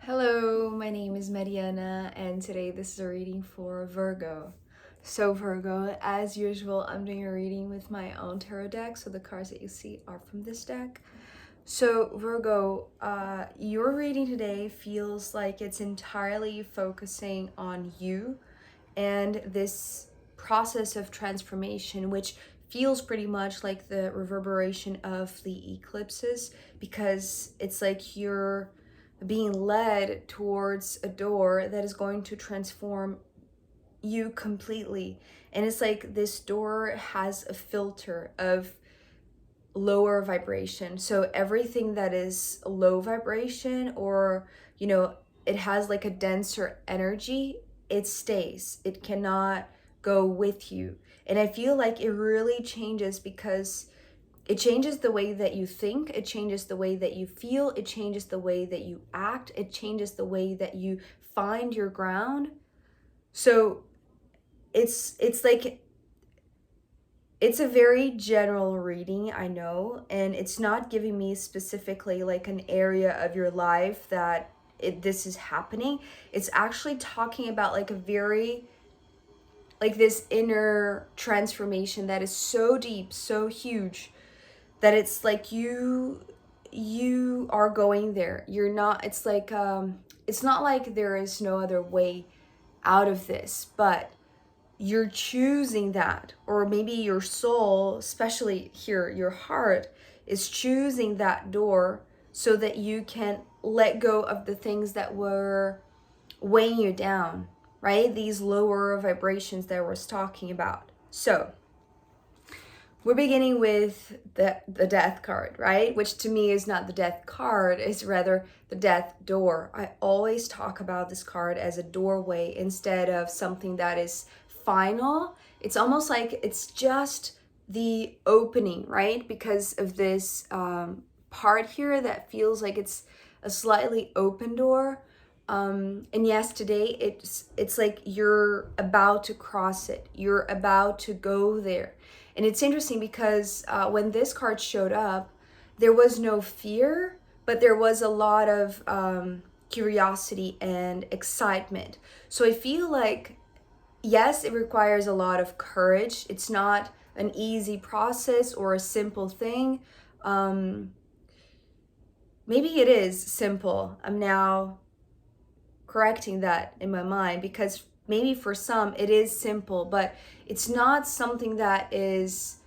Hello, my name is Mariana, and today this is a reading for Virgo. So Virgo, as usual, I'm doing a reading with my own tarot deck, so the cards that you see are from this deck. So Virgo, your reading today feels like it's entirely focusing on you and this process of transformation, which feels pretty much like the reverberation of the eclipses, because it's like you're being led towards a door that is going to transform you completely. And it's like this door has a filter of lower vibration. So everything that is low vibration, or, it has like a denser energy, it stays. It cannot go with you. And I feel like it really changes because it changes the way that you think, it changes the way that you feel, it changes the way that you act, it changes the way that you find your ground. So it's like it's a very general reading, I know, and it's not giving me specifically like an area of your life that this is happening. It's actually talking about like a very like this inner transformation that is so deep, so huge, that it's like you are going there. You're not, it's not like there is no other way out of this, but you're choosing that. Or maybe your soul, especially here your heart, is choosing that door so that you can let go of the things that were weighing you down, right? These lower vibrations that I was talking about. So we're beginning with the death card, right? Which to me is not the death card, it's rather the death door. I always talk about this card as a doorway instead of something that is final. It's almost like it's just the opening, right? Because of this part here that feels like it's a slightly open door. And yes, today it's like you're about to cross it. You're about to go there. And it's interesting because when this card showed up, there was no fear, but there was a lot of curiosity and excitement. So I feel like, yes, it requires a lot of courage. It's not an easy process or a simple thing. Maybe it is simple. I'm now correcting that in my mind, because maybe for some it is simple, but it's not something that is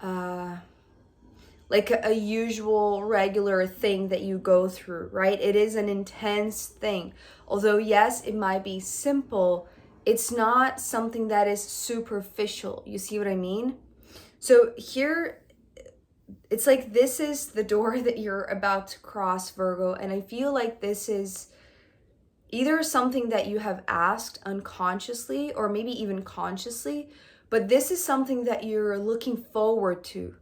like a usual regular thing that you go through, right? It is an intense thing. Although yes, it might be simple, it's not something that is superficial. You see what I mean? So here it's like this is the door that you're about to cross, Virgo, and I feel like this is either something that you have asked unconsciously or maybe even consciously, but this is something that you're looking forward to.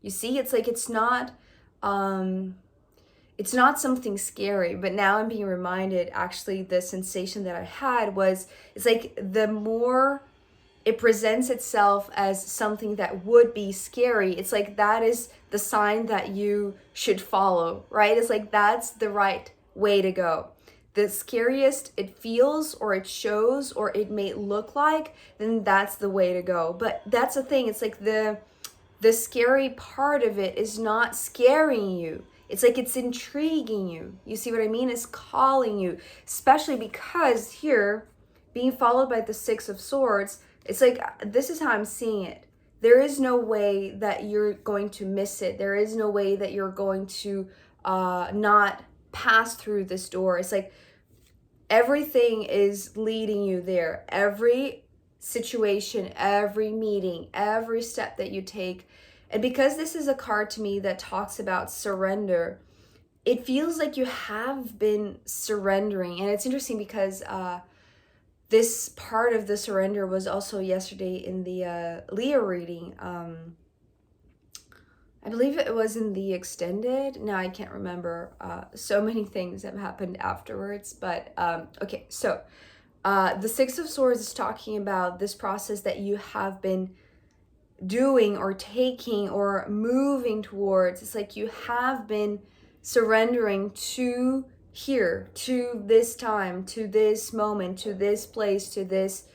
You see, it's like it's not something scary, but now I'm being reminded, actually the sensation that I had was, it's like the more it presents itself as something that would be scary, it's like that is the sign that you should follow, right? It's like that's the right way to go. The scariest it feels or it shows or it may look like, then that's the way to go. But that's the thing, it's like the scary part of it is not scaring you. It's like it's intriguing you. You see what I mean? It's calling you, especially because here, being followed by the Six of Swords, it's like, this is how I'm seeing it. There is no way that you're going to miss it. There is no way that you're going to not pass through this door. It's like everything is leading you there. Every situation, every meeting, every step that you take. And because this is a card to me that talks about surrender, it feels like you have been surrendering. And it's interesting because this part of the surrender was also yesterday in the Leo reading. I believe it was in the extended. Now I can't remember. So many things have happened afterwards. But okay, so the Six of Swords is talking about this process that you have been doing or taking or moving towards. It's like you have been surrendering to here, to this time, to this moment, to this place, to this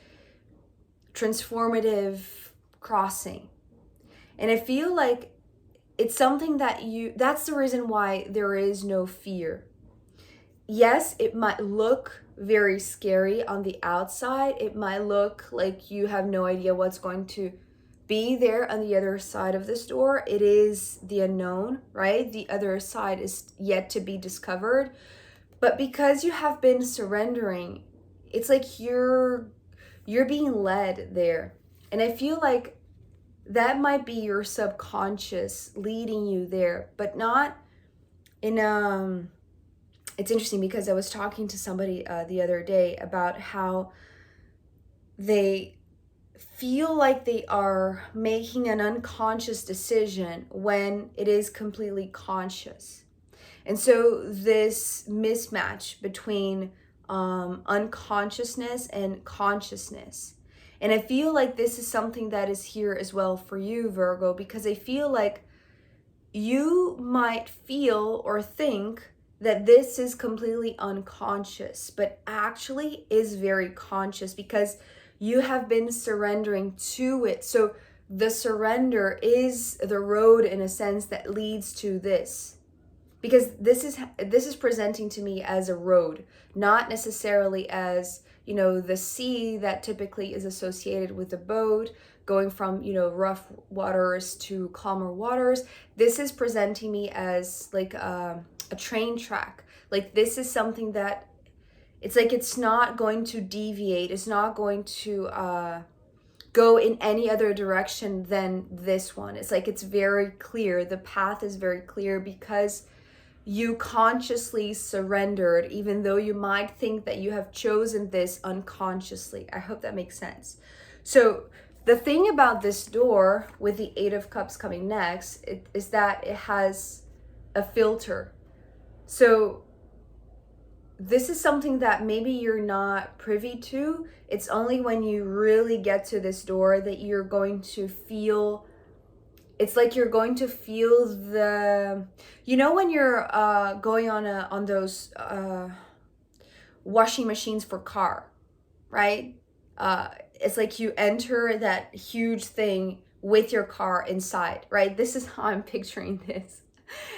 transformative crossing. And I feel like it's something that that's the reason why there is no fear. Yes, it might look very scary on the outside. It might look like you have no idea what's going to be there on the other side of this door. It is the unknown, right? The other side is yet to be discovered. But because you have been surrendering, it's like you're being led there. And I feel like that might be your subconscious leading you there, but not in it's interesting because I was talking to somebody the other day about how they feel like they are making an unconscious decision when it is completely conscious. And so this mismatch between unconsciousness and consciousness. And I feel like this is something that is here as well for you, Virgo, because I feel like you might feel or think that this is completely unconscious, but actually is very conscious because you have been surrendering to it. So the surrender is the road in a sense that leads to this. Because this is presenting to me as a road, not necessarily as, the sea that typically is associated with the boat going from, rough waters to calmer waters. This is presenting me as like a train track. Like this is something that it's like it's not going to deviate. It's not going to go in any other direction than this one. It's like it's very clear. The path is very clear because you consciously surrendered, even though you might think that you have chosen this unconsciously. I hope that makes sense. So the thing about this door with the Eight of Cups coming next is that it has a filter. So this is something that maybe you're not privy to. It's only when you really get to this door that you're going to feel. It's like you're going to feel when you're going on those washing machines for car, right? It's like you enter that huge thing with your car inside, right? This is how I'm picturing this.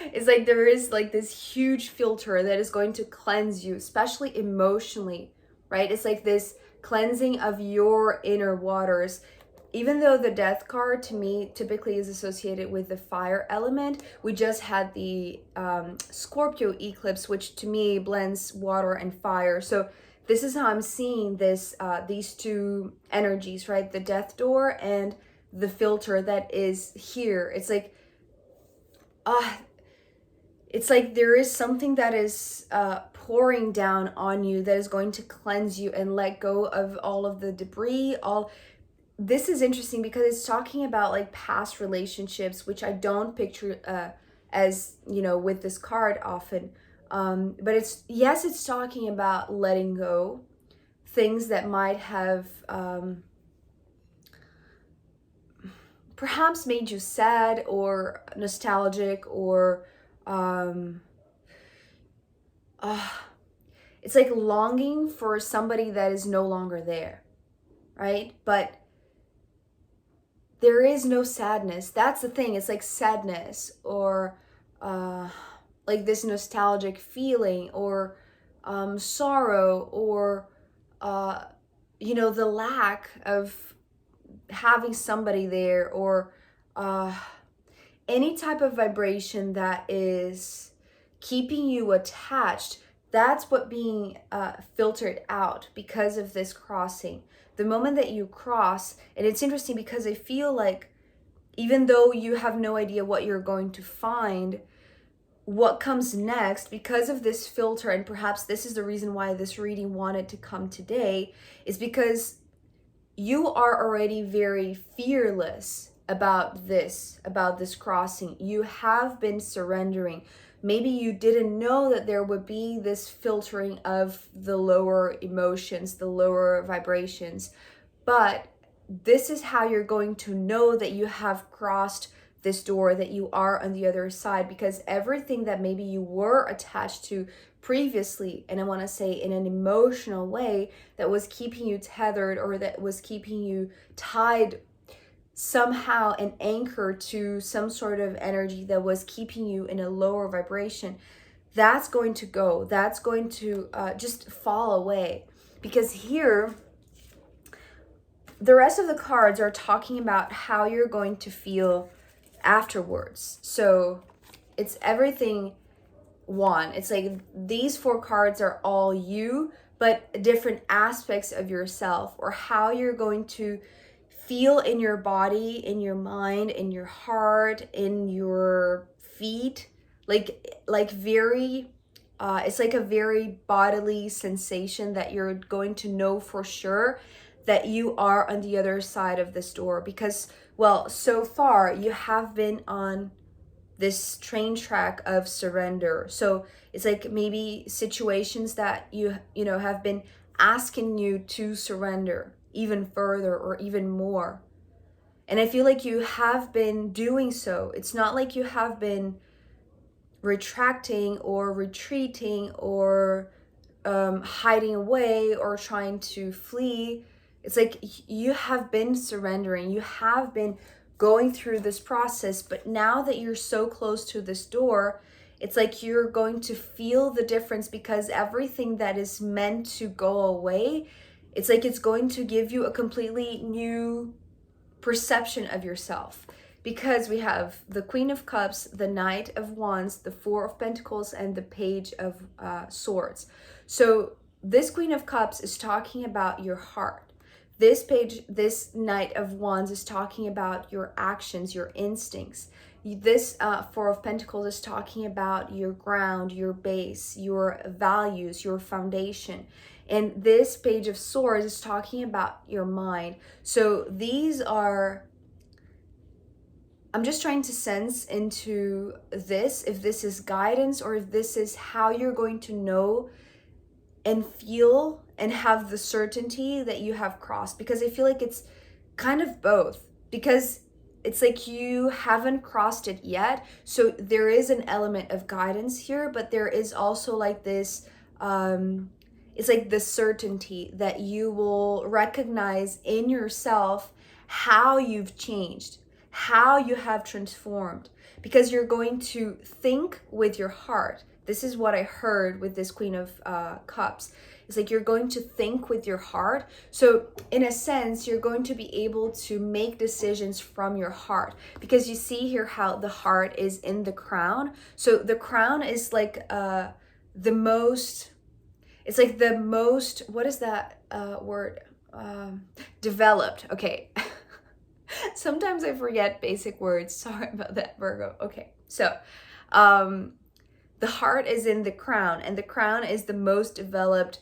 It's like there is like this huge filter that is going to cleanse you, especially emotionally, right? It's like this cleansing of your inner waters. Even though the death card to me typically is associated with the fire element, we just had the Scorpio eclipse, which to me blends water and fire. So this is how I'm seeing this, these two energies, right? The death door and the filter that is here. It's like there is something that is pouring down on you that is going to cleanse you and let go of all of the debris, This is interesting because it's talking about like past relationships, which I don't picture as, with this card often. But it's talking about letting go, things that might have perhaps made you sad or nostalgic or it's like longing for somebody that is no longer there, right? But there is no sadness. That's the thing. It's like sadness or like this nostalgic feeling or sorrow or, the lack of having somebody there or any type of vibration that is keeping you attached. That's what being filtered out because of this crossing. The moment that you cross, and it's interesting because I feel like even though you have no idea what you're going to find, what comes next, because of this filter, and perhaps this is the reason why this reading wanted to come today, is because you are already very fearless about this crossing. You have been surrendering. Maybe you didn't know that there would be this filtering of the lower emotions, the lower vibrations, but this is how you're going to know that you have crossed this door, that you are on the other side, because everything that maybe you were attached to previously, and I want to say in an emotional way, that was keeping you tethered, or that was keeping you tied somehow and anchored to some sort of energy that was keeping you in a lower vibration, that's going to go. That's going to just fall away. Because here, the rest of the cards are talking about how you're going to feel afterwards. So it's everything one. It's like these 4 cards are all you, but different aspects of yourself, or how you're going to feel in your body, in your mind, in your heart, in your feet. Like very it's like a very bodily sensation that you're going to know for sure that you are on the other side of this door. Because, well, so far you have been on this train track of surrender. So it's like maybe situations that you know have been asking you to surrender even further or even more. And I feel like you have been doing so. It's not like you have been retracting or retreating or hiding away or trying to flee. It's like you have been surrendering. You have been going through this process, but now that you're so close to this door, it's like you're going to feel the difference, because everything that is meant to go away, it's like it's going to give you a completely new perception of yourself. Because we have the Queen of Cups, the Knight of Wands, the Four of Pentacles, and the Page of Swords. So this Queen of Cups is talking about your heart. This Knight of Wands is talking about your actions, your instincts. This Four of Pentacles is talking about your ground, your base, your values, your foundation. And this Page of Swords is talking about your mind. So these are, I'm just trying to sense into this, if this is guidance or if this is how you're going to know and feel and have the certainty that you have crossed. Because I feel like it's kind of both, because it's like you haven't crossed it yet. So there is an element of guidance here, but there is also like this, it's like the certainty that you will recognize in yourself how you've changed, how you have transformed, because you're going to think with your heart. This is what I heard with this Queen of Cups. It's like you're going to think with your heart. So in a sense, you're going to be able to make decisions from your heart, because you see here how the heart is in the crown. So the crown is like the most, it's like the most, what is that word? Developed. Okay. Sometimes I forget basic words. Sorry about that, Virgo. Okay. So the heart is in the crown, and the crown is the most developed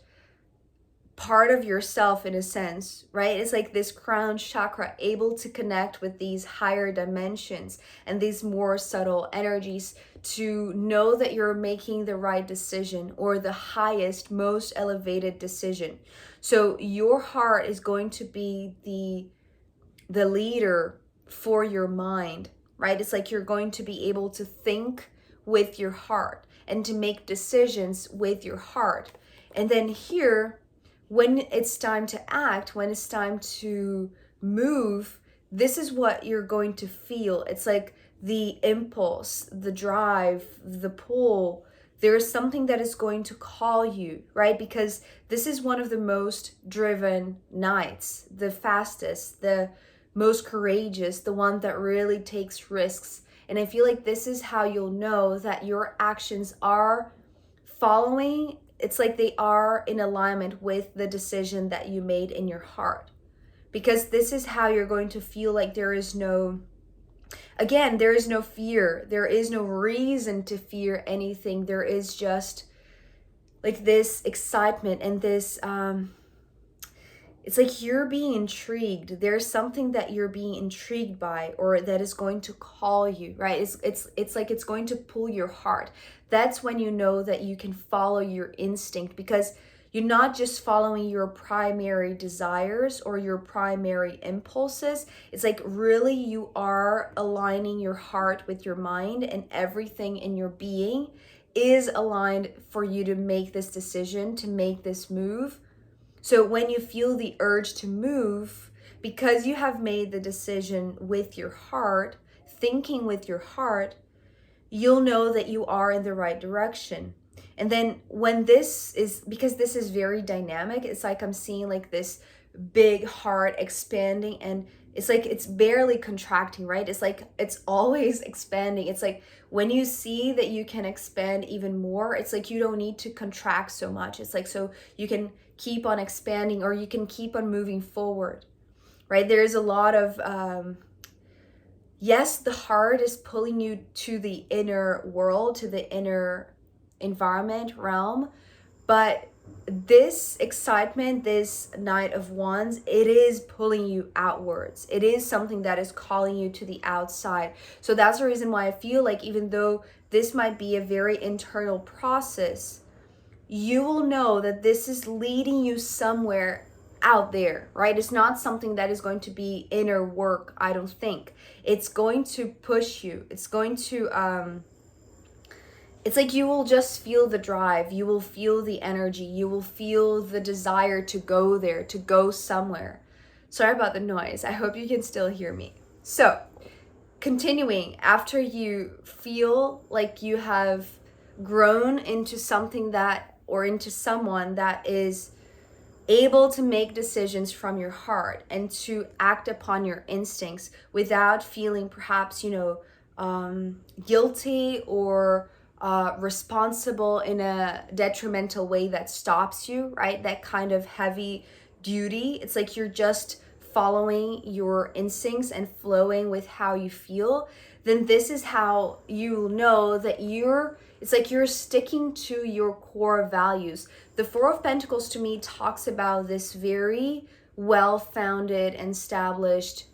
part of yourself in a sense, right? It's like this crown chakra able to connect with these higher dimensions and these more subtle energies to know that you're making the right decision, or the highest, most elevated decision. So your heart is going to be the leader for your mind, right? It's like you're going to be able to think with your heart and to make decisions with your heart. And then here, when it's time to act, when it's time to move, this is what you're going to feel. It's like the impulse, the drive, the pull. There's something that is going to call you, right? Because this is one of the most driven nights, the fastest, the most courageous, the one that really takes risks. And I feel like this is how you'll know that your actions are following. It's like they are in alignment with the decision that you made in your heart. Because this is how you're going to feel like there is no, again, there is no fear. There is no reason to fear anything. There is just like this excitement and this, it's like you're being intrigued. There's something that you're being intrigued by, or that is going to call you, right? It's like it's going to pull your heart. That's when you know that you can follow your instinct, because You're not just following your primary desires or your primary impulses. It's like really you are aligning your heart with your mind, and everything in your being is aligned for you to make this decision, to make this move. So when you feel the urge to move, because you have made the decision with your heart, thinking with your heart, you'll know that you are in the right direction. And then when this is, because this is very dynamic, it's like I'm seeing like this big heart expanding, and it's like it's barely contracting, right? It's like it's always expanding. It's like when you see that you can expand even more, it's like you don't need to contract so much. It's like so you can keep on expanding, or you can keep on moving forward, right? There's a lot of yes, the heart is pulling you to the inner world, to the inner environment, realm, but this excitement, this Knight of Wands, it is pulling you outwards. It is something that is calling you to the outside. So that's the reason why I feel like even though this might be a very internal process, you will know that this is leading you somewhere out there, right? It's not something that is going to be inner work, I don't think. It's going to push you. It's going to it's like you will just feel the drive, you will feel the energy, you will feel the desire to go there, to go somewhere. Sorry about the noise. I hope you can still hear me. So, continuing, after you feel like you have grown into something that, or into someone that is able to make decisions from your heart and to act upon your instincts without feeling perhaps, guilty or responsible in a detrimental way that stops you, right? That kind of heavy duty. It's like you're just following your instincts and flowing with how you feel. Then this is how you know that it's like you're sticking to your core values. The Four of Pentacles to me talks about this very well-founded and established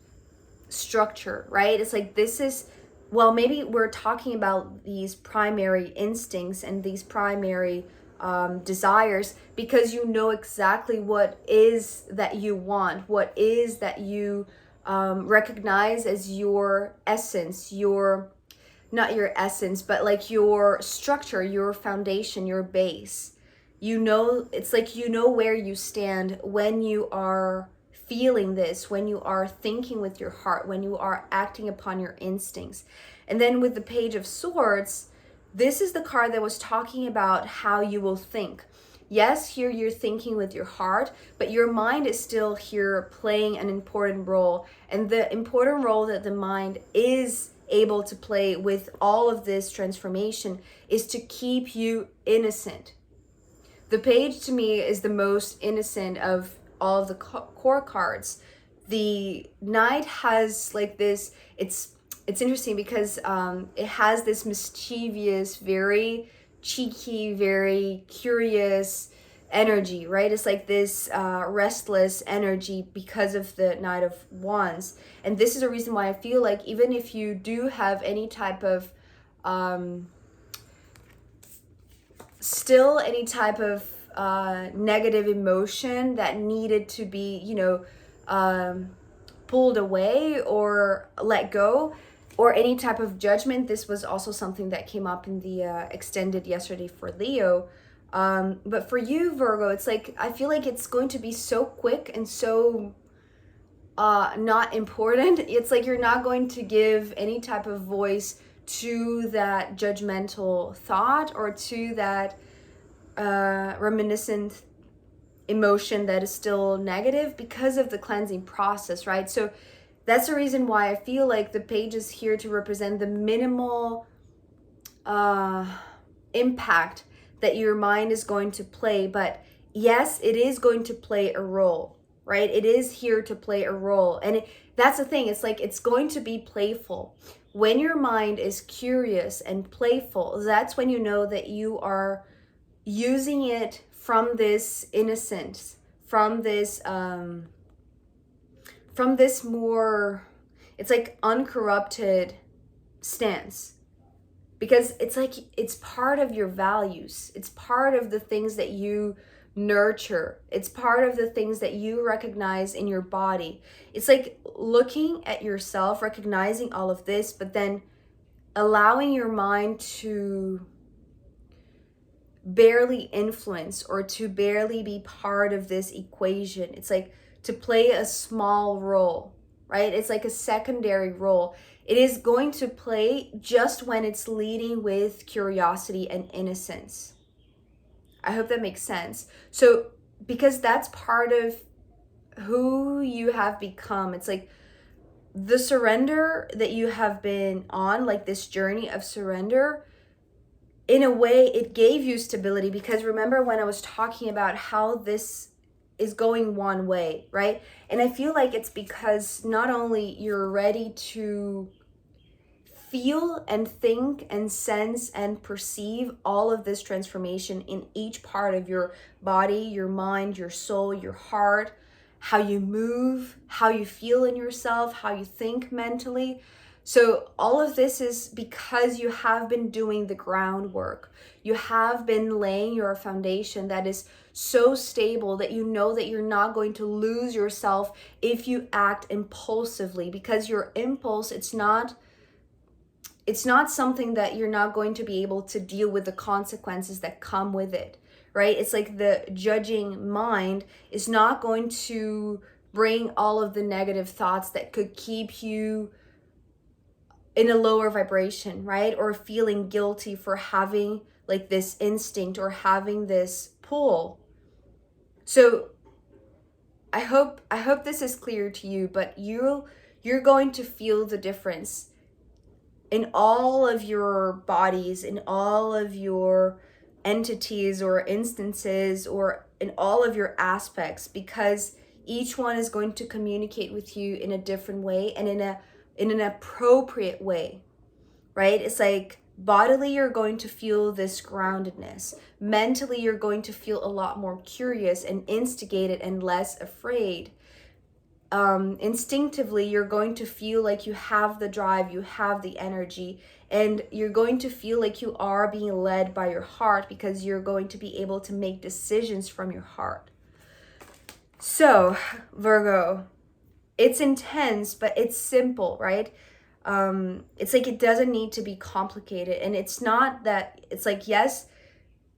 structure, right? It's like this is, well, maybe we're talking about these primary instincts and these primary desires, because you know exactly what is that you want, what is that you recognize as your essence, not your essence, but like your structure, your foundation, your base. You know, it's like you know where you stand when you are feeling this, when you are thinking with your heart, when you are acting upon your instincts. And then with the Page of Swords, this is the card that was talking about how you will think. Yes, here you're thinking with your heart, but your mind is still here playing an important role. And the important role that the mind is able to play with all of this transformation is to keep you innocent. The Page to me is the most innocent of all of the core cards. The Knight has like this, it's interesting because it has this mischievous, very cheeky, very curious energy, right? It's like this restless energy because of the Knight of Wands. And this is a reason why I feel like even if you do have any type of still any type of negative emotion that needed to be, pulled away or let go, or any type of judgment. This was also something that came up in the extended yesterday for Leo. But for you, Virgo, it's like, I feel like it's going to be so quick and so not important. It's like you're not going to give any type of voice to that judgmental thought or to that reminiscent emotion that is still negative because of the cleansing process, right? So that's the reason why I feel like the Page is here to represent the minimal impact that your mind is going to play. But yes, it is going to play a role, right? It is here to play a role. And that's the thing. It's like it's going to be playful. When your mind is curious and playful, that's when you know that you are using it from this innocence, from this more, it's like uncorrupted stance, because it's like it's part of your values, it's part of the things that you nurture. It's part of the things that you recognize in your body. It's like looking at yourself, recognizing all of this, but then allowing your mind to barely influence or to barely be part of this equation. It's like to play a small role, right? It's like a secondary role. It is going to play just when it's leading with curiosity and innocence. I hope that makes sense. So, because that's part of who you have become. It's like the surrender that you have been on, like this journey of surrender, in a way, it gave you stability, because remember when I was talking about how this is going one way, right? And I feel like it's because not only you're ready to feel and think and sense and perceive all of this transformation in each part of your body, your mind, your soul, your heart, how you move, how you feel in yourself, how you think mentally. So all of this is because you have been doing the groundwork. You have been laying your foundation that is so stable that you know that you're not going to lose yourself if you act impulsively, because your impulse, it's not something that you're not going to be able to deal with the consequences that come with it, right? It's like the judging mind is not going to bring all of the negative thoughts that could keep you in a lower vibration, right? Or feeling guilty for having like this instinct or having this pull. So I hope this is clear to you, but you're going to feel the difference in all of your bodies, in all of your entities or instances, or in all of your aspects, because each one is going to communicate with you in a different way and in an appropriate way, right? It's like bodily, you're going to feel this groundedness. Mentally, you're going to feel a lot more curious and instigated and less afraid. Instinctively, you're going to feel like you have the drive, you have the energy, and you're going to feel like you are being led by your heart, because you're going to be able to make decisions from your heart. So, Virgo, it's intense, but it's simple, right? It's like it doesn't need to be complicated. And it's not that, it's like, yes,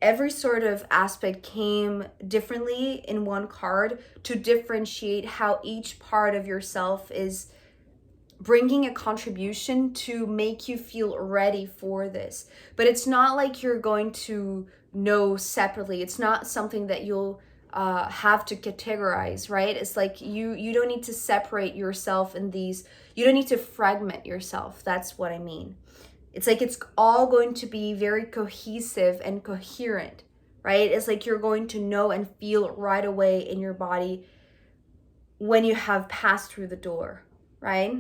every sort of aspect came differently in one card to differentiate how each part of yourself is bringing a contribution to make you feel ready for this. But it's not like you're going to know separately. It's not something that you'll have to categorize, right? It's like you don't need to separate yourself in these, you don't need to fragment yourself. That's what I mean. It's like it's all going to be very cohesive and coherent, right? It's like you're going to know and feel right away in your body when you have passed through the door, right?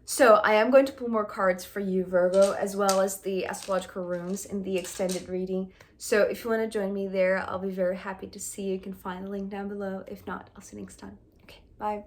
So I am going to pull more cards for you, Virgo, as well as the astrological rooms in the extended reading. So if you want to join me there, I'll be very happy to see you. You can find the link down below. If not, I'll see you next time. Okay, bye.